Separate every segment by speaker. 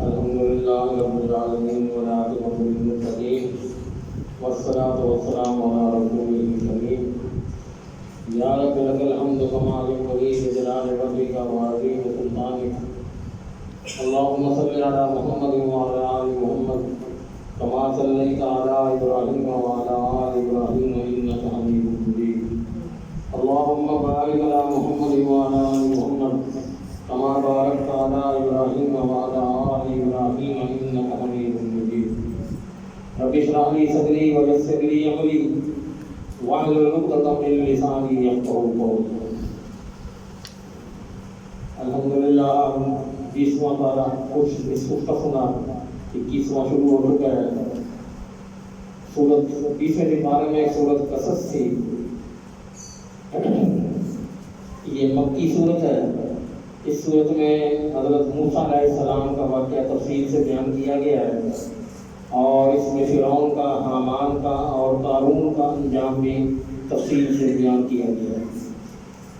Speaker 1: الحمدللہ رب العالمین والعاقبۃ للمتقین والصلاۃ والسلام علی رسولہ الکریم یا رب لک الحمد کما ينبغي لجلال وجهك وعظیم سلطانک اللهم صل علی محمد وعلی آل محمد كما صليت على إبراهيم وعلى آل إبراهيم إنك حميد مجيد اللهم بارك على محمد وعلى آل محمد كما باركت على إبراهيم وعلى آل إبراهيم إنك حميد مجيد رب اشرح لي صدري ويسر لي أمري واحلل عقدة من لساني يفقهوا قولي الحمدللہ 20واں پارہ کچھ نصف کا سنا 21واں شروع ہو چکا ہے. سورت 20ویں پارے میں ایک سورت قصص تھی. یہ مکی سورت ہے. اس سورت میں حضرت موسیٰ علیہ السلام کا واقعہ تفصیل سے بیان کیا گیا ہے اور اس میں فرعون کا، حامان کا اور قارون کا انجام بھی تفصیل سے بیان کیا گیا ہے.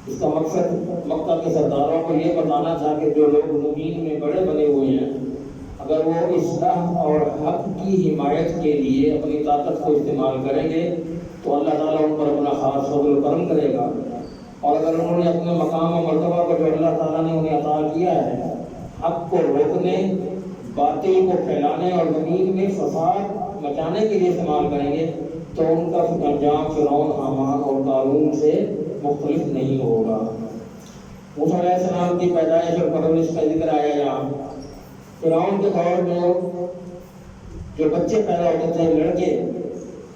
Speaker 1: اس کا مقصد مکہ کے سرداروں کو یہ بتانا تھا کہ جو لوگ زمین میں بڑے بنے ہوئے ہیں اگر وہ اصلاح اور حق کی حمایت کے لیے اپنی طاقت کو استعمال کریں گے تو اللہ تعالیٰ ان پر اپنا خاص فضل و کرم کرے گا، اور اگر انہوں نے اپنے مقام و مرتبہ کو جو اللہ تعالیٰ نے انہیں عطا کیا ہے حق کو روکنے، باطل کو پھیلانے اور زمین میں فساد مچانے کے لیے استعمال کریں گے تو ان کا انجام فرعون، حامان اور قارون سے مختلف نہیں ہوگا. موسیٰ علیہ السلام کی پیدائش اور پرورش کا ذکر آیا یہاں. فرعون کے دور میں جو بچے پیدا ہوتے تھے لڑکے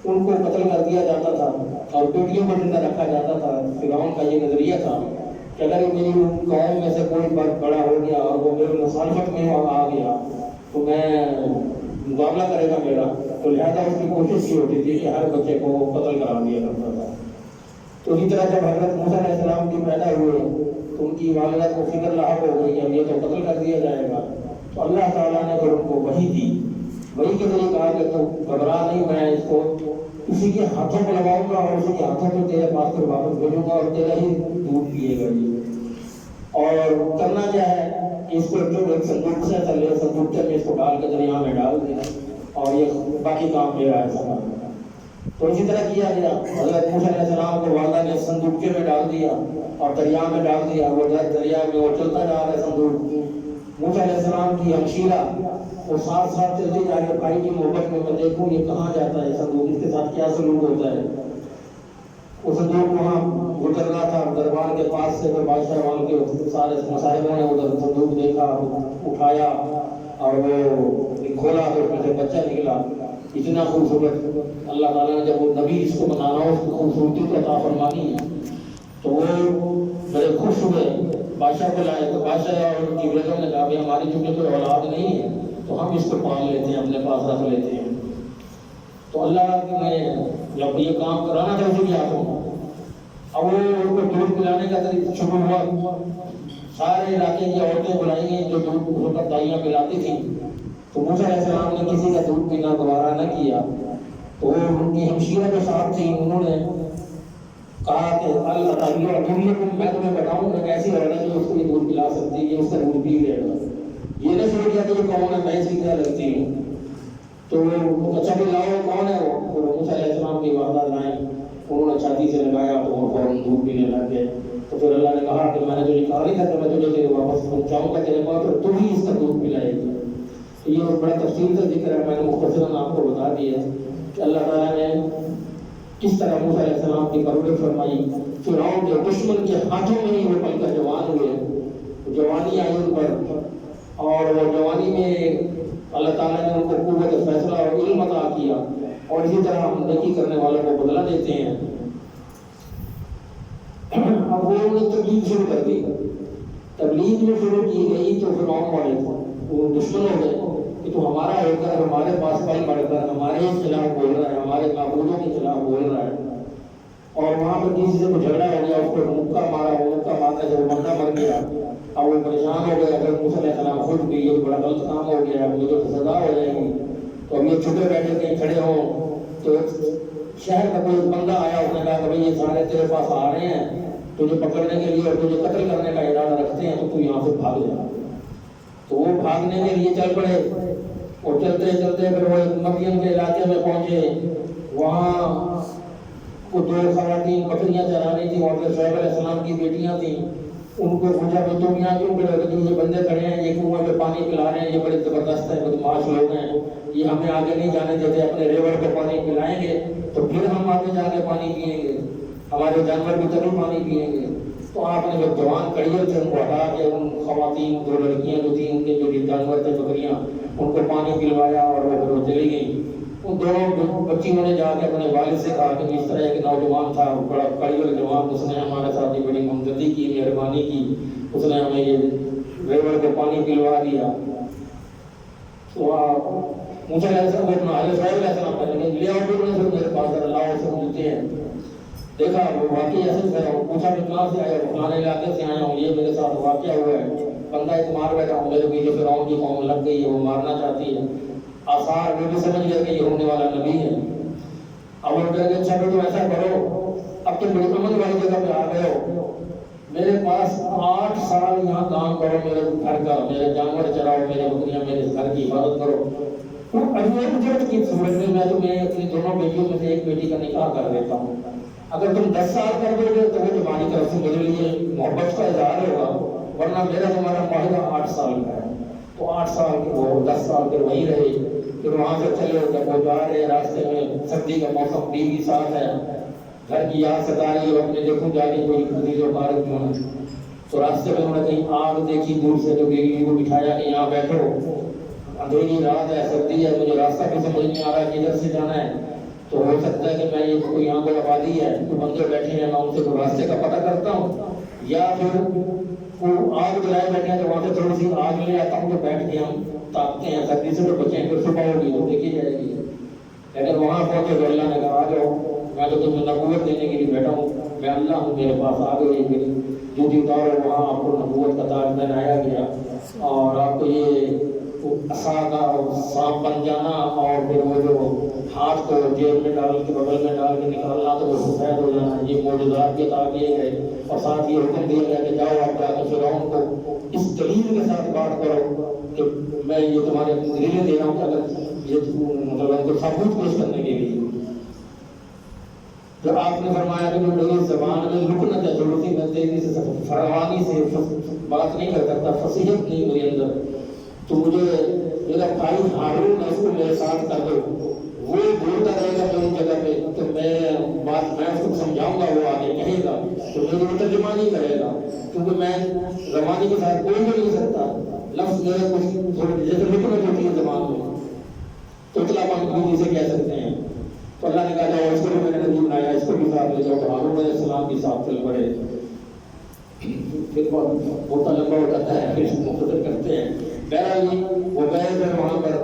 Speaker 1: ان کو قتل کر دیا جاتا تھا اور بیٹیوں کو زندہ رکھا جاتا تھا. فرعون کا یہ نظریہ تھا کہ اگر میری قوم میں سے کوئی بڑا ہو گیا اور وہ میری مخالفت میں آ گیا تو میں مقابلہ کرے گا میرا، تو لہٰذا اس کی کوشش یہ ہوتی تھی کہ ہر بچے کو قتل کرا دیا کرتا تھا. تو اسی طرح جب حضرت موسیٰ علیہ السلام کی پیدا ہوئے تو ان کی والدہ کو فکر لاحق ہو گئی کہ اب یہ تو قتل کر دیا جائے گا. تو اللہ تعالیٰ نے پھر ان کو وحی دی. وحی کے ذریعے کہا کہ تو گھبرا نہیں، میں اس کو کسی کے ہاتھوں کو لگاؤں گا اور اسی کے ہاتھوں کو تیرے پاس پھر واپس بھیجوں گا اور تیرا ہی دودھ پیے گا. اور کرنا کیا ہے کہ اس کو ایک صندوق سے صندوق میں اس کو ڈال کے دریا میں ڈال دیا اور یہ باقی کام میرا ہے سب. تو اسی طرح کیا گیا. حضرت موسیٰ علیہ السلام کو والدہ نے صندوقچے میں ڈال دیا اور دریا میں ڈال دیا. وہ دریا میں وہ چلتا جا رہا ہے صندوق. موسیٰ علیہ السلام کی ہمشیرہ وہ ساتھ ساتھ چلتی جا رہی ہے بھائی کی محبت میں دیکھوں یہ کہاں جاتا ہے صندوق، اس کے ساتھ کیا سلوک ہوتا ہے. وہ صندوق وہاں گزر رہا تھا دربار کے پاس سے. پھر بادشاہ وہاں کے سارے مصاحبوں نے ادھر صندوق دیکھا، اٹھایا اور وہ کھولا تو اس میں سے بچہ نکلا. اتنا خوبصورت اللہ تعالیٰ نے جب وہ نبی اس کو بنانا ہو اس کو خوبصورتی کو عطا فرمانی ہے تو وہ بڑے خوش ہوئے. بادشاہ کو لائے تو بادشاہ اور ان کی بیٹوں نے کہا کہ ہماری چونکہ کوئی اولاد نہیں ہے تو ہم اس کو پال لیتے ہیں، اپنے پاس رکھ لیتے ہیں. تو اللہ نے جب یہ کام کرانا تھا اسی کے ہاتھوں اب وہ ان کو دودھ پلانے کا طریقہ شروع ہوا. سارے علاقے کی عورتیں بلائی گئیں جو دودھ دائیاں پلاتی تھیں. تو موسیٰ علیہ السلام نے کسی کا دودھ پینا دوبارہ نہ کیا. تو ان کی ہمشیرہ کے ساتھ تھی، انہوں نے کہا کہ اللہ تعالیٰ میں تمہیں بتاؤں کہ ایسی عورت ہے جو اس کو یہ دودھ پلا سکتی ہے، یہ اس کا دودھ پی لے گا. یہ نہیں شروع کیا کہ یہ کون ہے، میں اسی طرح لگتی ہوں. تو اچھا بھی لاؤ کون ہے وہ. موسیٰ علیہ السلام کی والدہ لائیں، انہوں نے چھاتی سے لگایا تو وہ فوراً دودھ پینے لگ گئے. تو پھر اللہ نے کہا کہ میں نے تجھے کہا نہیں تھا کہ میں تجھے تیرے واپس پہنچاؤں گا تیرے پاس، تو ہی اس کا دودھ پلائے گی. یہ بڑا تفصیل سے ذکر ہے، میں نے مختصراً آپ کو بتا دیا کہ اللہ تعالیٰ نے کس طرح موسیٰ علیہ السلام کی پرورش فرمائی. فرعون کے دشمن کے ہاتھوں میں ہی وہ پل کر جوان ہوئے. جوانی آئی ان پر اور وہ جوانی میں اللہ تعالیٰ نے ان کو قوت فیصلہ اور علم عطا کیا. اور اسی طرح ہم نیکی کرنے والوں کو بدلہ دیتے ہیں. اب وہ انہوں نے تبلیغ شروع کر دی. تبلیغ جو شروع کی گئی تو فرعون والے وہ دشمن ہو گئے کہ تو ہمارا ہو کر ہمارے پاس پل پڑ کر ہمارے خلاف بول رہا ہے، ہمارے معبودوں کے خلاف بول رہا ہے. اور وہاں پر کسی سے کوئی جھگڑا ہو گیا، اس کو مکہ مارا، وہ مکہ مارنے سے وہ بندہ مر گیا اور وہ پریشان ہو گیا. اگر موسیٰ علیہ السلام خود بھی یہ بڑا غلط کام ہو گیا، مجھے تو سزا ہو جائے گی. تو اب یہ چھپے بیٹھے کہیں کھڑے ہوں تو شہر کا کوئی بندہ آیا، اس نے کہا کہ بھائی یہ سارے تیرے پاس آ رہے ہیں تجھے پکڑنے کے لیے اور تجھے قتل کرنے کا ارادہ رکھتے ہیں، تو تو یہاں سے بھاگ جا۔ تو وہ بھاگنے کے لیے چل پڑے، اور چلتے چلتے پھر وہ مدین کے علاقے میں پہنچے۔ وہاں وہ دو خواتین بکریاں چرا رہی تھیں، حضرت شعیب علیہ السلام کی بیٹیاں تھیں۔ ان کو پوچھا کہ تم یہاں کیوں کھڑے ہو؟ یہ بندے کھڑے ہیں، یہ کنویں پہ پانی پلا رہے ہیں، یہ بڑے زبردست ہیں، بدماش لوگ ہیں، یہ ہمیں آگے نہیں جانے دیتے، اپنے ریور کو پانی پلائیں گے تو پھر ہم آگے جا کے پانی پئیں گے، ہمارے جانور بھی تبھی پانی پئیں گے۔ تو آپ نے جو جوان کڑیل تھے ان کو ہٹا کے ان خواتین دو لڑکیاں جو تھیں، ان کے جو جانور تھے بکریاں، ان کو پانی پلوایا اور وہ پھر وہ چلی گئیں۔ ان دونوں بچیوں نے جا کے اپنے والد سے کہا کہ اس طرح ایک نوجوان تھا، بڑا کڑیل جوان، اس نے ہمارے ساتھ بڑی ہمدردی کی، مہربانی کی، اس نے ہمیں یہ ریور کو پانی پلوا دیا۔ تو موسیٰ علیہ السلام کو حضرت شعیب علیہ السلام کہنے لگے لے آؤ ڈوبنے سے میرے پاس، اللہ سے ملتے ہیں۔ دیکھا وہ واقعی ایسے ہے، پوچھا کہ کہاں سے آیا؟ فلانے علاقے سے آیا ہوں، یہ میرے ساتھ واقعہ ہوا ہے، بندہ اتمار بیٹھا ہوں، میرے پیچھے فرعون کی قوم لگ گئی ہے، وہ مارنا چاہتی ہے۔ آثار وہ بھی سمجھ گئے کہ یہ ہونے والا نبی ہے۔ اب وہ کہہ گئے اچھا تو ایسا کرو، اب تم بڑی امن والی جگہ پہ آ گئے ہو، میرے پاس 8 سال یہاں کام کرو، میرے گھر کا، میرے جانور چراؤ، میرے بکریاں، میرے گھر کی حفاظت کرو۔ تو اجمیت کی صورت میں تمہیں اپنی دونوں بیٹیوں میں سے ایک بیٹی کا نکاح کر دیتا ہوں، اگر تم 10 سال کر دو گے تو وہ تمہاری طرف سے میرے لیے محبت کا اظہار ہوگا، ورنہ میرا تمہارا معاہدہ 8 سال کا ہے۔ تو 8 سال کے وہ 10 سال کے وہی رہے، پھر وہاں سے چلے، جب وہ جا رہے راستے میں سردی کا موسم، بیوی ساتھ ہے، گھر کی یاد ستا رہی ہے، اپنے دیکھوں جا کے کوئی خدیجہ و بارک کیوں ہے، تو راستے میں انہوں نے کہیں آگ دیکھی دور سے، تو بیوی کو بٹھایا کہ یہاں بیٹھو، اندھیری رات ہے، سردی ہے، مجھے راستہ بھی سمجھ نہیں آ رہا ہے کدھر سے جانا ہے، تو ہو سکتا ہے کہ میں یہ کوئی یہاں کوئی آبادی ہے، کوئی بندے بیٹھے ہیں، میں ان سے کوئی راستے کا پتہ کرتا ہوں، یا پھر وہ آگ جلائے بیٹھے ہیں تو وہاں سے تھوڑی سی آگ لے آتا ہوں، تو بیٹھ کے ہم تاپتے ہیں، سردی سے تو بچیں، پھر صبح ہوگی تو دیکھی جائے گی۔ لیکن وہاں پہنچے تو اللہ نے کہا آ جاؤ، میں تو تمہیں نبوت دینے کے لیے بیٹھا ہوں، میں اللہ ہوں، میرے پاس آ گئی، میری ڈیوٹی اتارو۔ وہاں آپ کو نبوت کا تاج پہنایا گیا، اور آپ کو یہ عصا کا سانپ بن جانا، اور پھر وہ جو ہاتھ کو جیب میں ڈال کے بغل میں ڈال کے نکالنا تو وہ سفید ہو جانا، یہ معجزات کے عطا کیے گئے، اور ساتھ یہ حکم دیا گیا کہ جاؤ آپ جا کے فرعون کو اس دلیل کے ساتھ بات کرو کہ میں یہ تمہارے دلیلیں دے رہا ہوں، اگر یہ مطلب ان کو ثبوت پیش کرنے کے لیے۔ جب آپ نے فرمایا کہ میری زبان میں لکنت ہے، جو اسی میں تیزی سے فروانی سے بات نہیں کر سکتا، فصیحت نہیں میرے اندر، تو مجھے میرا بھائی ہارون ہے، اس کو میرے ساتھ کر دو، وہ بولتا رہے گا میری جگہ پہ، تو میں اس کو سمجھاؤں گا، وہ آگے کہے گا، تو میری ترجمانی کرے گا، کیونکہ میں زبانی کے ساتھ کوئی بھی نہیں سکتا، لفظ میرے کچھ تھوڑی جیسے لکنت ہوتی ہے زبان میں، تو اطلاع پاک سے کہہ سکتے ہیں۔ تو اللہ نے کہا جاؤ اس کو بھی میں نے نبی بنایا، اس کو بھی ساتھ لے جاؤ، ہارون علیہ السلام کے ساتھ چل پڑے۔ پھر بہت لمبا ہو جاتا ہے، پھر مختصر کرتے ہیں۔ بہرحال وہ گئے پھر وہاں پر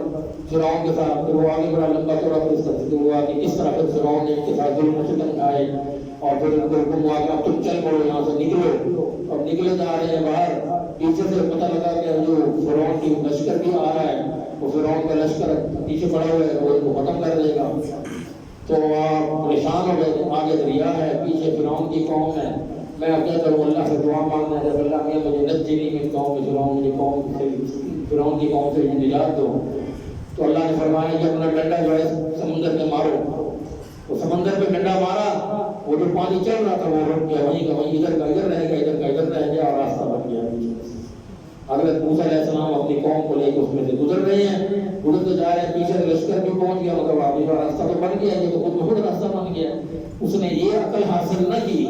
Speaker 1: فرعون کے ساتھ، پھر وہ آگے بڑا لمبا چوڑا پھر اس کا ذکر ہوا کہ کس طرح پھر فرعون نے ان کے ساتھ ظلم و ستم کھائے، اور پھر ان کو حکم ہوا کہ اب تم چل پڑو یہاں سے، نکلو۔ اب نکلے جا رہے ہیں باہر، پیچھے سے پتہ لگا کہ جو فرعون کی لشکر بھی آ رہا ہے، وہ فرعون کا لشکر پیچھے پڑا ہوا ہے، وہ ان کو ختم کر دے گا۔ تو آپ پریشان ہو گئے، آگے دریا ہے، پیچھے فرعون کی قوم ہے، میں اب کیا کروں؟ اللہ سے دعا مانگنا ہے، اللہ میں مجھے نجنی من قوم فرعون، مجھے قوم سے فرعون کی قوم سے نجات دو۔ تو اللہ نے فرمایا کہ اپنا ڈنڈا جو ہے سمندر میں مارو، وہ سمندر پہ ڈنڈا مارا، وہ جو پانی چل رہا تھا وہ رک گیا، وہیں کا وہیں، ادھر کا ادھر رہ گیا، ادھر کا ادھر رہ گیا، اور راستہ بن گیا۔ حضرت موسیٰ علیہ السلام اپنی قوم کو لے کے اس میں سے گزر رہے ہیں، گزرتے جا رہے ہیں، پیچھے سے لشکر بھی پہنچ گیا، مگر واپس راستہ تو بن گیا، یہ تو خود بخود راستہ بن گیا۔ اس نے یہ عقل حاصل نہ کی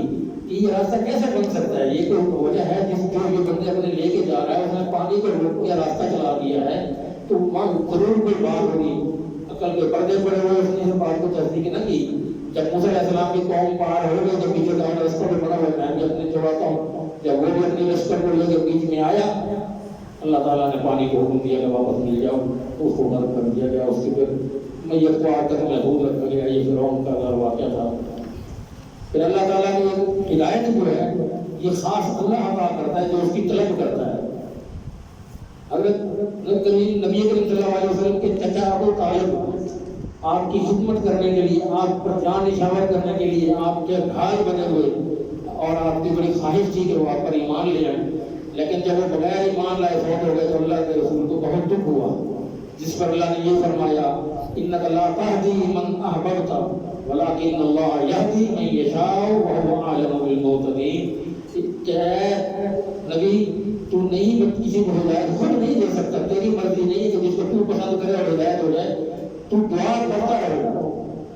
Speaker 1: کہ یہ راستہ کیسے بن سکتا ہے، یہ کوئی وجہ ہے جس جو یہ بندے اپنے لے کے جا رہا ہے، اس نے پانی کو روک کے راستہ چلا دیا ہے، تو وہاں ضرور کوئی بات ہوگی، عقل کے پردے پڑے ہوئے، اس نے اس بات کو تصدیق نہ کی۔ جب موسیٰ علیہ السلام کی قوم پار ہو گئی تو پیچھے کا راستہ بھی بڑا ہوا، میں بھی اپنے چھوڑاتا ہوں، جب وہ بھی اپنے لشکر کو لے کے بیچ میں آیا، اللہ تعالیٰ نے پانی کو حکم دیا کہ واپس مل جاؤ، اس کو غرق کر دیا گیا، اس کے پھر میت کو آگ تک محفوظ رکھا گیا۔ یہ فرعون کا واقعہ تھا۔ پھر اللہ تعالیٰ کی ہدایت جو ہے یہ خاص اللہ عطا کرتا ہے جو اس کی طلب کرتا ہے۔ حضرت نبی کریم صلی اللہ علیہ وسلم کے چچا ابو طالب آپ کی خدمت کرنے کے لیے، آپ پر جان نشاور کرنے کے لیے آپ کے بھائی بنے ہوئے، اور آپ کی بڑی خواہش تھی کہ وہ آپ پر ایمان لے آئیں، لیکن جب وہ بغیر ایمان لائے فوت ہو گئے تو اللہ کے رسول کو بہت دکھ ہوا، جس پر اللہ نے یہ فرمایا انک لا تہدی من احببت ولکن اللہ یہدی من یشاء وہو اعلم بالمہتدین، کہ اے نبی تو نہیں کسی کو ہدایت خود نہیں دے سکتا، تیری مرضی نہیں ہے کہ جس کو تو پسند کرے اور ہدایت ہو جائے، تو دعا کرتا رہو،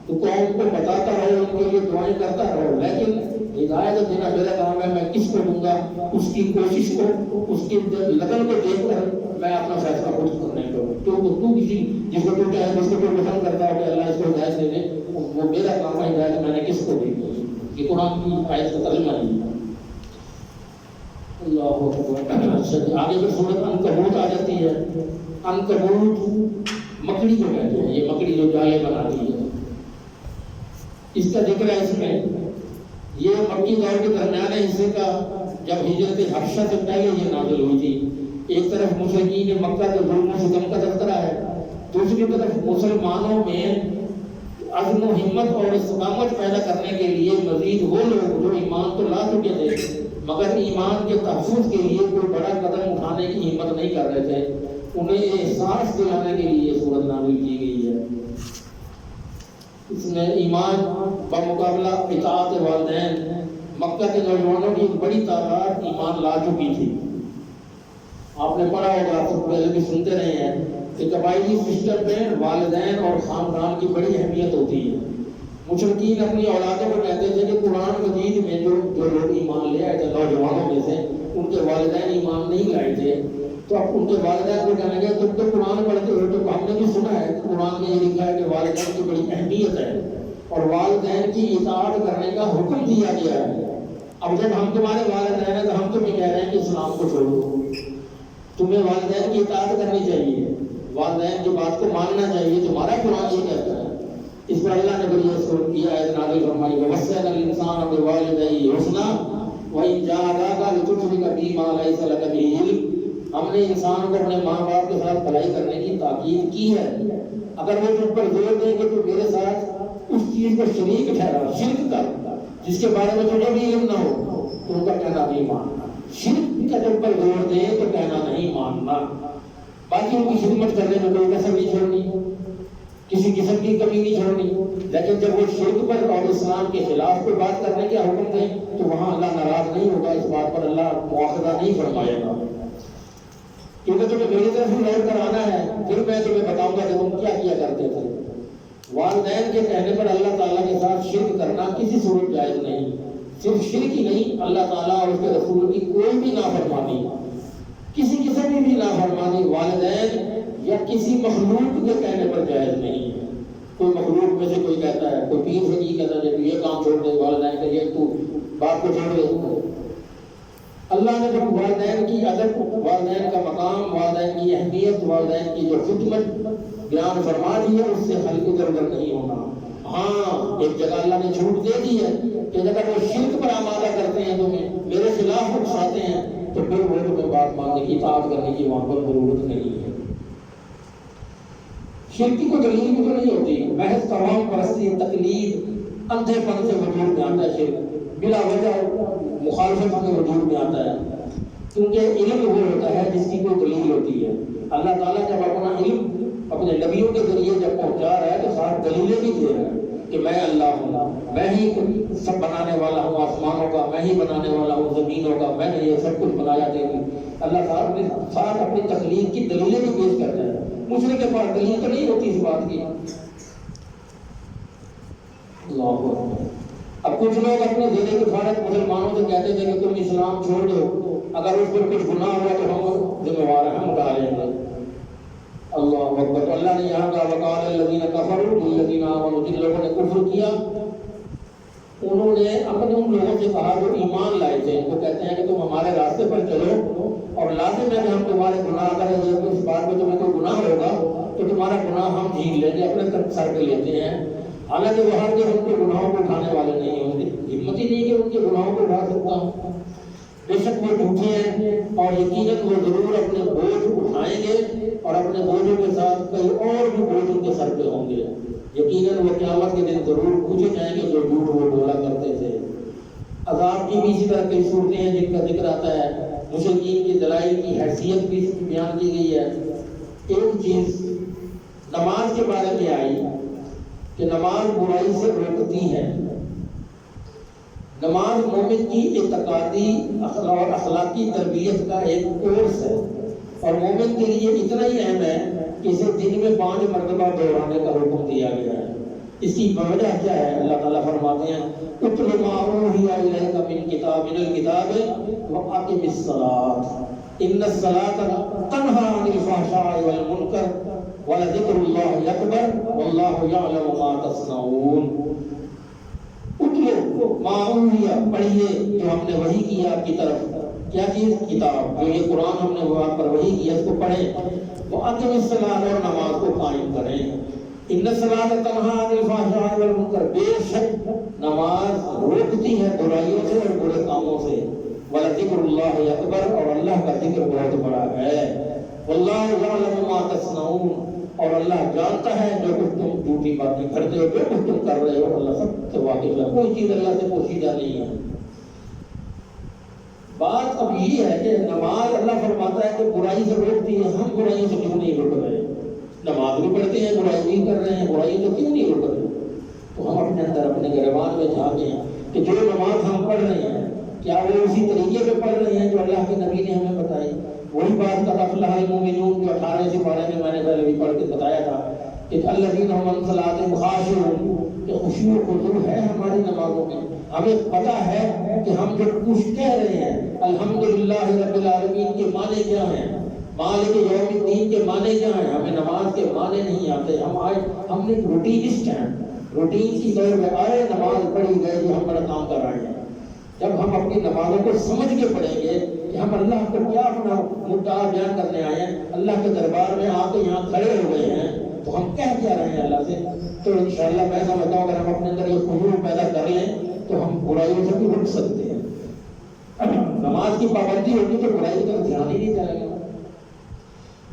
Speaker 1: تو قوم کو بتاتا رہو، ان کے لیے دعائیں کرتا رہو، لیکن ہدایت دینا میرا کام ہے، میں کس کو دوں گا، اس کی کوشش کو، اس کی لگن کو دیکھ کر میں اپنا فیصلہ خود نہیں کروں، تو کسی جس کو تو چاہے جس کو تو پسند کرتا ہو کہ اللہ اس کو ہدایت دے دے، وہ میرا کام ہے ہدایت میں نے کس کو دی، یہ قرآن کی آیت کا ترجمہ نہیں ہے۔ اللہ اکبر۔ آگے پھر سورۃ عنکبوت آ جاتی ہے۔ عنکبوت مکڑی کو کہتے ہیں، یہ مکڑی جو جالے بناتی ہے، اس کا ذکر ہے اس میں۔ یہ مکی دور کے درمیانے حصے کا جب ہجرت حبشہ سے پہلے یہ نازل ہوئی تھی۔ ایک طرف مشرکین مکہ کے ظلم و ستم کا تذکرہ ہے، دوسری طرف مسلمانوں میں عزم و ہمت اور استقامت پیدا کرنے کے لیے مزید وہ لوگ جو ایمان تو لا چکے تھے مگر ایمان کے تحفظ کے لیے کوئی بڑا قدم اٹھانے کی ہمت نہیں کر رہے تھے، انہیں احساس دلانے کے لیے یہ سورت نازل کی گئی ہے۔ اس میں ایمان بمقابلہ اطاعت والدین، مکہ کے نوجوانوں کی ایک بڑی تعداد ایمان لا چکی تھی۔ آپ نے پڑھا ہوگا، آپ سے پہلے بھی سنتے رہے ہیں کہ قبائلی سسٹم میں والدین اور خاندان کی بڑی اہمیت ہوتی ہے۔ مشرکین اپنی اولادوں کو کہتے تھے کہ قرآن مجید میں جو لوگ ایمان لے آئے تھے نوجوانوں میں سے، ان کے والدین ایمان نہیں لائے تھے، تو اب ان کے والدین کو کہنے گے تم تو قرآن پڑھتے ہو، تو ہم نے بھی سنا ہے کہ قرآن میں یہ لکھا ہے کہ والدین کی بڑی اہمیت ہے اور والدین کی اطاعت کرنے کا حکم دیا گیا ہے۔ اب جب ہم تمہارے والدین ہیں تو ہم تمہیں کہہ رہے ہیں کہ اسلام کو چھوڑو، تمہیں والدین کی اطاعت کرنی چاہیے، والدین کی بات کو ماننا چاہیے، تمہارا قرآن یہ کہتا ہے۔ اس پر اللہ نے بڑی سورت کی آیت نازل فرمائی، وَوَصَّيْنَا الْإِنسَانَ بِوَالِدَيْهِ حُسْنًا وَإِنْ جَاهَدَاكَ لِتُشْرِكَ بِي مَا لَيْسَ لَكَ بِهِ عِلْمٌ، ہم نے انسان کو اپنے ماں باپ کے ساتھ بھلائی کرنے کی تاکید کی ہے، اگر وہ تم پر زور دیں کہ تو میرے ساتھ اس چیز کو شریک ٹھہرا، شرک کر جس کے بارے میں تجھے بھی علم نہ ہو، تو ان کا کہنا نہیں ماننا۔ شرک کا تم پر زور دے تو کہنا نہیں ماننا، باقی ان کی خدمت کرنے میں کوئی کسر نہیں چھوڑنی، کسی قسم کی کمی نہیں چھوڑنی، لیکن جب وہ شرک پر اور اسلام کے خلاف کوئی بات کرنے کا حکم دیں تو وہاں اللہ ناراض نہیں ہوگا، اس بات پر اللہ مواخذہ نہیں فرمائے گا، کیونکہ تمہیں میری طرف ہی لوٹ کر آنا ہے، پھر میں تمہیں بتاؤں گا کہ تم کیا کیا کرتے تھے۔ والدین کے کہنے پر اللہ تعالیٰ کے ساتھ شرک کرنا کسی صورت جائز نہیں، صرف شرک ہی نہیں، اللہ تعالیٰ اور اس کے رسول کی کوئی بھی نافرمانی، کسی قسم کی بھی نافرمانی والدین یا کسی مخلوق کے کہنے پر جائز نہیں ہے۔ کوئی مخلوق میں سے کوئی کہتا ہے، کوئی پیر سے یہ کہتا ہے کہ یہ کام چھوڑ دے، والدین کہ یہ تو باپ کو چھوڑ دے۔ اللہ نے جب والدین کی ادب، والدین کا مقام، والدین کی اہمیت، والدین کی جو خدمت بیان فرما دی ہے، اس سے خلق ادھر ادھر نہیں ہونا۔ ہاں ایک جگہ اللہ نے چھوٹ دے دی ہے کہ اگر وہ شرک پر آمادہ کرتے ہیں تمہیں، میرے خلاف اکساتے ہیں، تو پھر وہ تمہیں بات ماننے کی، اطاعت کرنے کی وہاں پر ضرورت نہیں ہے۔ شرک کی کوئی دلیل بھی تو نہیں ہوتی، محض تمام پرستی، تقلید، اندھے پن سے وجود میں آتا ہے شرک، بلا وجہ مخالفت کے وجود میں آتا ہے، کیونکہ علم وہ ہوتا ہے جس کی کوئی دلیل ہوتی ہے۔ اللہ تعالیٰ جب اپنا علم اپنے نبیوں کے ذریعے جب پہنچا رہا ہے تو ساتھ دلیلیں بھی دے رہا ہے کہ میں اللہ ہوں، میں ہی سب بنانے والا ہوں، آسمانوں کا میں ہی بنانے والا ہوں، زمینوں کا میں نے یہ سب کچھ بنایا دے دی۔ اللہ صاحب نے ساتھ اپنی تخلیق کی دلیلیں بھی پیش کرتا ہے، مشرک کے پاس دلیل تو نہیں ہوتی اس بات کی۔ اللہ اکبر۔ اب کچھ لوگ اپنے زیر کفارت مسلمانوں سے کہتے تھے کہ تم اسلام چھوڑ دو، اگر اس پر کچھ گناہ ہوا تو ہم ذمہ وار ہیں، ہم اٹھا لیں گے۔ اللہ اکبر۔ اللہ نے یہاں کا وقال الذین کفروا للذین آمنوا، جن لوگوں نے کفر کیا انہوں نے اپنے ان لوگوں سے کہا جو ایمان لائے تھے، وہ کہتے ہیں کہ تم ہمارے راستے پر چلو اور لازم ہے کہ ہم تمہارے گناہ، اگر اس بات میں تمہیں کوئی گناہ ہوگا تو تمہارا گناہ ہم جھیل لیں گے، اپنے سر پہ لیتے ہیں۔ حالانکہ وہ ہر ان کے گناہوں کو اٹھانے والے نہیں ہوں گے، ہمت ہی نہیں کہ ان کے گناہوں کو اٹھا سکتا ہوں۔ بے شک وہ جھوٹے ہیں اور یقیناً وہ ضرور اپنے بوجھ اٹھائیں گے اور اپنے بوجھوں کے ساتھ کئی اور بھی بوجھ ان کے سر پہ ہوں گے۔ یقیناً وہ قیامت کے دن ضرور پوچھے جائیں گے جو جھوٹ وہ بولا کرتے تھے۔ عذاب کی بھی اسی طرح کئی صورتیں ہیں جن کا ذکر آتا ہے مشرکین کی دلائل کی حیثیت بھی بیان کی گئی ہے۔ ایک چیز نماز کے بارے میں آئی کہ نماز برائی سے روکتی ہے۔ نماز مومن کی اعتقادی اور اخلاقی تربیت کا ایک کورس ہے، اور مومن کے لیے اتنا ہی اہم ہے کہ اسے دن میں 5 مرتبہ دہرانے کا حکم دیا گیا ہے۔ اس کی وجہ کیا ہے؟ اللہ تعالیٰ فرماتے ہیں اتل ما اوحی الیک من الکتاب واقم الصلاۃ ان الصلاۃ تنہی عن الفحشاء والمنکر ولذکر اللہ اکبر واللہ یعلم ما تصنعون۔ اتلو ما اوحی، پڑھیے جو ہم نے وحی کیا آپ کی طرف، کیا چیز؟ کتاب، جو یہ قرآن ہم نے آپ پر وحی کیا اس کو پڑھیں، واقم الصلاۃ، اور نماز کو قائم کریں۔ ان الصلاۃ تنہی عن الفحشاء والمنکر، بے شک نماز روکتی ہے برائیوں سے اور برے کاموں سے، ولذکر اللہ اکبر، اور اللہ کا ذکر بہت بڑا ہے، واللہ یعلم ما تصنعون، اور اللہ جانتا ہے جو کچھ تم جھوٹی باتیں کرتے ہو، جو کچھ تم کر رہے ہو، اللہ سب سے واقف ہے، کوئی چیز اللہ سے پوشیدہ نہیں ہے۔ بات اب یہ ہے کہ نماز اللہ فرماتا ہے کہ برائی سے روکتی ہے، ہم برائیوں سے کیوں نہیں روک رہے؟ نماز بھی پڑھتے ہیں، برائی بھی کر رہے ہیں، برائی تو کیوں نہیں روک رہے؟ تو ہم اپنے اندر اپنے گریبان میں جھانکیں کہ جو نماز ہم پڑھ رہے ہیں کیا وہ اسی طریقے پہ پڑھ رہے ہیں جو اللہ کے نبی نے ہمیں بتائی؟ وہی بات قد افلح المؤمنون جو 18 پارے میں نے پہلے بھی پڑھ کے بتایا تھا کہ الذین هم عن صلاتهم خاشعون، کہ خشوع و خضوع ہے ہماری نمازوں میں۔ ہمیں پتہ ہے کہ ہم جو کچھ کہہ رہے ہیں الحمدللہ رب العالمین کے معنی کیا ہیں، مالک یوم الدین کے معنی کیا ہیں، ہمیں نماز کے معنی نہیں آتے۔ ہم نے روٹینسٹ ہیں، روٹین کی طور پہ آئے، نماز پڑھی گئے، جو ہم بڑا کام کر رہے ہیں۔ جب ہم اپنی نمازوں کو سمجھ کے پڑھیں گے کہ ہم اللہ کو کیا اپنا مدعا بیان کرنے آئے ہیں، اللہ کے دربار میں آ کے یہاں کھڑے ہو گئے ہیں، تو ہم کہہ کیا رہے ہیں اللہ سے، تو انشاءاللہ میں سمجھتا ہوں اگر ہم اپنے اندر یہ خضوع پیدا کر لیں تو ہم برائیوں سے بھی رک سکتے ہیں۔ نماز کی پابندی ہوگی تو برائی کا دھیان ہی نہیں جائے گا۔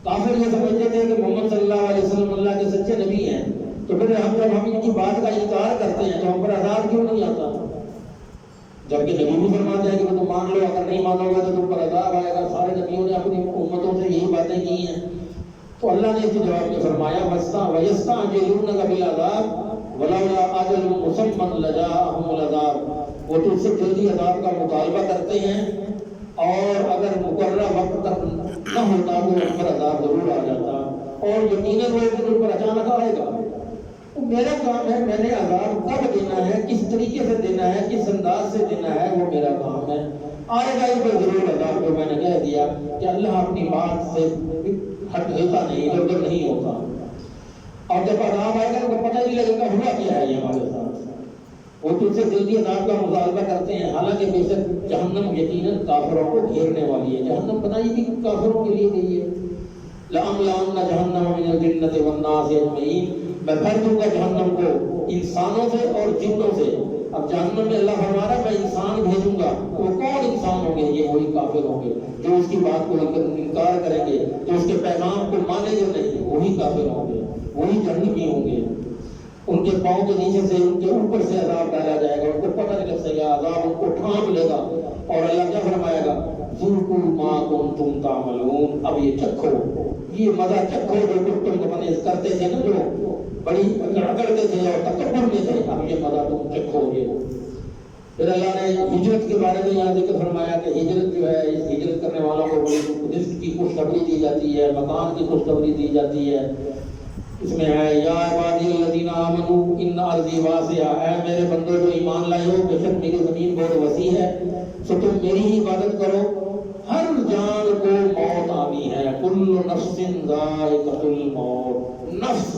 Speaker 1: کافر یہ سمجھتے تھے کہ محمد صلی اللہ علیہ وسلم اللہ کے سچے نبی ہیں، تو پھر جب ہم ان کی بات کا انکار کرتے ہیں تو ہم پر عذاب کیوں نہیں آتا؟ جبکہ نبی بھی فرماتے ہیں کہ تم مان لو، اگر نہیں مانو گے تو تم پر عذاب آئے گا۔ سارے نبیوں نے اپنی امتوں سے یہی باتیں کی ہیں۔ تو اللہ نے اس کے جواب میں فرمایا وَيَسْتَعْجِلُونَكَ بِالْعَذَابِ وَلَوْلَا أَجَلٌ مُّسَمًّى لَجَاءَهُمُ الْعَذَابُ، وہ تجھ سے جلدی عذاب کا مطالبہ کرتے ہیں، اور اگر مقررہ وقت تک نہ ہوتا تو ان پر عذاب ضرور آ جاتا، اور یقیناً وہ ان پر اچانک آئے گا۔ میرا کام ہے، میں نے عذاب کب دینا ہے، کس طریقے سے دینا ہے، کس انداز سے دینا ہے، وہ میرا کام ہے۔ آئے گا اس پر ضرور عذاب، جو میں نے کہہ دیا کہ اللہ اپنی بات سے ہٹتا نہیں، ادھر ادھر نہیں ہوتا، اور جب عذاب آئے گا تو پتہ نہیں لگے گا ہوا کیا ہے یہ ہمارے ساتھ۔ وہ تجھ سے جلدی عذاب کا مطالبہ کرتے ہیں، حالانکہ بے شک جہنم یقیناً کافروں کو گھیرنے والی ہے۔ جہنم بتائیے کہ کافروں کے لیے گئی ہے۔ لَأَمْلَأَنَّ جَهَنَّمَ مِنَ الْجِنَّةِ وَالنَّاسِ أَجْمَعِينَ، میں بھر دوں گا جہنم کو انسانوں سے اور جنوں سے۔ اب جہنم میں اللہ فرما رہا ہے میں انسان بھیجوں گا، وہ کون انسان ہوں گے؟ یہ وہی کافر ہوں گے جو اس کی بات کو انکار کریں گے، جو اس کے پیغام کو مانیں گے نہیں، وہی کافر ہوں گے، وہی جہنمی ہوں گے۔ ان کے پاؤں کے نیچے سے، ان کے اوپر سے عذاب ڈالا جائے گا، ان کو پتہ نہیں لگ سکے گا، عذاب ان کو ڈھانپ لے گا، اور اللہ کیا فرمائے گا؟ ذُوقُوا مَا كُنتُمْ تَعْمَلُونَ، اب یہ چکھو، یہ مزہ چکھو جو کچھ تم اپنے کرتے تھے نا، جو بڑی کرتے تھے اور تکبر میں تھے، اب یہ مزہ تم چکھو گے۔ پھر اللہ نے ہجرت کے بارے میں یہاں ذکر فرمایا کہ ہجرت جو ہے، اس ہجرت کرنے والوں کو بڑی رزق کی خوشخبری دی جاتی ہے، مکان کی خوشخبری دی جاتی ہے۔ اس میں ہے یا عبادی الذین آمنوا ان ارضی واسعہ، اے میرے بندو جو ایمان لائے ہو، بے شک میری زمین بہت وسیع ہے، سو تم میری ہی عبادت کرو۔ ہر جان کو موت آنی ہے، کل نفس ذائقۃ الموت، نفس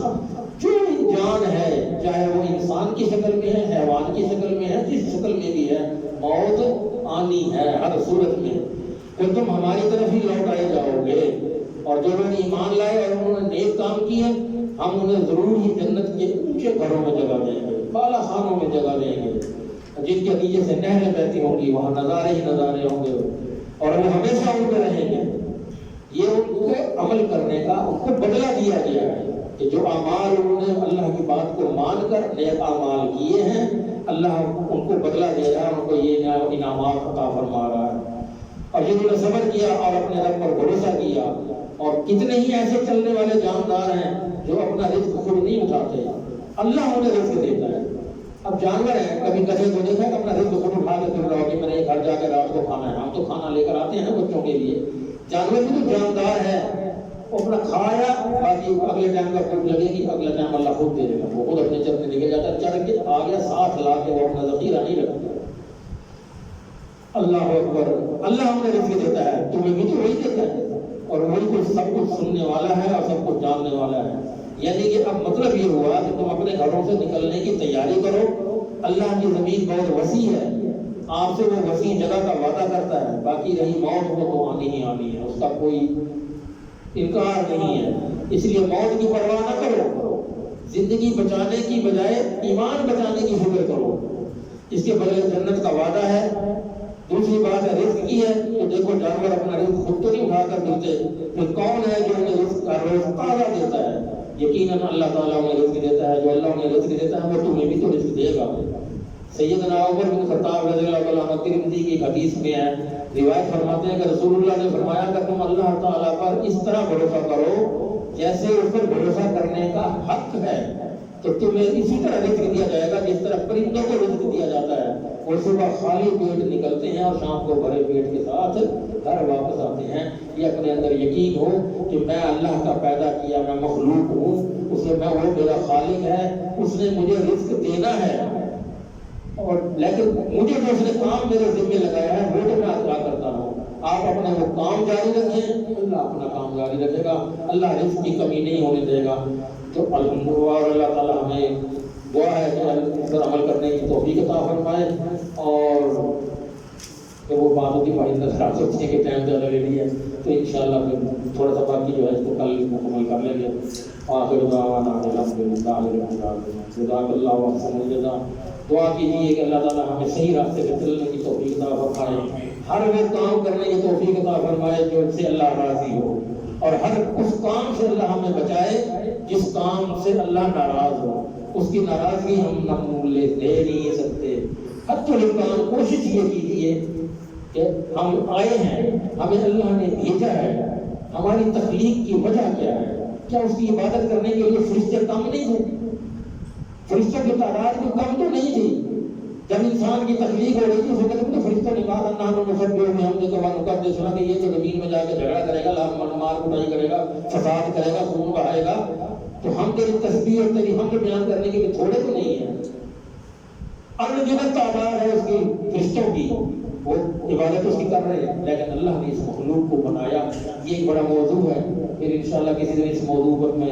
Speaker 1: جو جان ہے، چاہے وہ انسان کی شکل میں ہے، حیوان کی شکل میں ہے، جس شکل میں بھی ہے، موت آنی ہے ہر صورت میں۔ پھر تم ہماری طرف ہی لوٹ آئے جاؤ گے، اور جو لوگ ایمان لائے اور انہوں نے نیک کام کیے ہم انہیں ضرور ہی جنت کے اونچے گھروں میں جگہ دیں گے، بالا خانوں میں جگہ دیں گے، جن کے نیچے سے نہریں بہتی ہوں گی، وہاں نظارے ہی نظارے ہوں گے، اور وہ ہمیشہ ان پہ رہیں گے۔ یہ ان کو عمل کرنے کا ان کو بدلہ دیا گیا ہے کہ جو اعمال انہوں نے اللہ کی بات کو مان کر نیک اعمال کیے ہیں، اللہ ان کو بدلہ دے رہا ہے، ان کو یہ انعامات عطا فرما رہا ہے۔ اور جنہوں نے صبر کیا اور اپنے رب پر بھروسہ کیا. اور کتنے ہی ایسے چلنے والے جاندار ہیں جو اپنا رزق خود نہیں اٹھاتے, اللہ انہیں رزق دیتا ہے. اب جانور ہیں, کبھی گدھے کو دیکھا کہ اپنا رزق خود اٹھا کے پھر رہا ہو کہ میں نے گھر جا کے رات کو کھانا ہے. ہم تو کھانا لے کر آتے ہیں نا بچوں کے لیے. جانور بھی تو جاندار ہے, وہ اپنا کھایا, باقی اگلے ٹائم کا بھوک لگے گی, اگلا ٹائم اللہ خود دے دے گا. وہ خود اپنے چرنے نکل جاتا ہے, چڑھ کے آ گیا, ساتھ لا کے وہ اپنا ذخیرہ نہیں رکھتا. اللہ اکبر, اللہ ہمیں رزق دیتا ہے, تمہیں بھی تو وہی دیتا ہے, اور وہی کو سب کچھ سننے والا ہے اور سب کچھ جاننے والا ہے. یعنی کہ اب مطلب یہ ہوا کہ تم اپنے گھروں سے نکلنے کی تیاری کرو. اللہ کی زمین بہت وسیع ہے, آپ سے وہ وسیع جگہ کا وعدہ کرتا ہے. باقی رہی موت, وہ تو آنی ہی آنی ہے, اس کا کوئی انکار نہیں ہے. اس لیے موت کی پرواہ نہ کرو, زندگی بچانے کی بجائے ایمان بچانے کی فکر کرو. اس کے بدلے جنت کا وعدہ ہے. دوسری بات ہے رزق کی ہے, تو دیکھو جانور اپنا رزق خود تو نہیں اٹھا کر دیتے, پھر کون ہے جو انہیں رزق کا روز تازہ دیتا ہے؟ یقیناً اللہ تعالیٰ انہیں رزق دیتا ہے. جو اللہ انہیں رزق دیتا ہے وہ تمہیں بھی تو رزق دے گا. سیدنا عمر بن خطاب رضی اللہ عنہ ترمذی کی حدیث میں ہے, روایت فرماتے ہیں کہ رسول اللہ نے فرمایا کہ تم اللہ تعالیٰ پر اس طرح بھروسہ کرو جیسے اس پر بھروسہ کرنے کا حق ہے, تو تمہیں اسی طرح رزق دیا جائے گا جس طرح پرندوں کو رزق دیا جاتا ہے. وہ صبح خالی پیٹ نکلتے ہیں اور شام کو بھرے پیٹ کے ساتھ گھر واپس آتے ہیں. یہ اپنے اندر یقین ہو کہ میں اللہ کا پیدا کیا, میں مخلوق ہوں, اسے میں وہ میرا خالق ہے, اس نے مجھے رزق دینا ہے, اور لیکن مجھے جو اس نے کام میرے ذمہ لگایا ہے وہ تو میں ادا کرتا ہوں. آپ اپنا وہ کام جاری رکھیں, اللہ اپنا کام جاری رکھے گا. اللہ رزق کی کمی نہیں ہونے دے گا. تو الحمدللہ, اور اللہ تعالیٰ ہمیں دعا ہے کہ اس پر عمل کرنے کی توفیق عطا فرمائے. اور کہ وہ بات ہوتی بڑی نظر سوچنے کے ٹائم زیادہ لے لی ہے, تو انشاءاللہ پھر تھوڑا سا باقی جو ہے اس کو کل مکمل کر لیں گے. آخر دعوانا الحمدللہ رب العالمین. جزاک اللہ احسن الجزاء. دعا کیجیے کہ اللہ تعالیٰ ہمیں صحیح راستے پہ چلنے کی توفیق عطا فرمائے, ہر وہ کام کرنے کی توفیق عطا فرمائے جو سے اللہ راضی ہو, اور ہر اس کام سے اللہ ہمیں بچائے جس کام سے اللہ ناراض ہو. اس کی ناراضگی ہم نہ لے نہیں سکتے. حتی الامکان کوشش یہ کیجیے کہ ہم آئے ہیں, ہمیں اللہ نے بھیجا ہے, ہماری تخلیق کی وجہ کیا ہے؟ کیا اس کی عبادت کرنے کے لیے فرشتے کم نہیں تھے؟ فرشتوں کی تعداد بھی کم تو نہیں تھی. جب انسان کی تخلیق ہو رہی تھی اس وقت میں فرشتوں نے کہا اللہ ہم مصبر میں ہم نے تو وہاں کا سنا کہ یہ تو زمین میں جا کے جھگڑا کرے گا, مار کٹائی کرے گا, فساد کرے گا, خون بہائے گا, تو ہم تیری تسبیح اور تیری حمد بیان کرنے کے لیے تھوڑے تو نہیں ہیں. انگنت تعداد ہے اس کی فرشتوں کی, وہ عبادت اس کی کر رہے ہیں, لیکن اللہ نے اس مخلوق کو بنایا. یہ ایک بڑا موضوع ہے, پھر انشاءاللہ کسی دن اس موضوع پر میں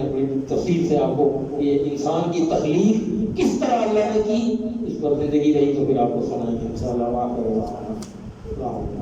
Speaker 1: تفصیل سے آپ کو یہ انسان کی تخلیق کس طرح اللہ نے کی اس پر زندگی رہی تو پھر آپ کو سنائیں گے انشاءاللہ.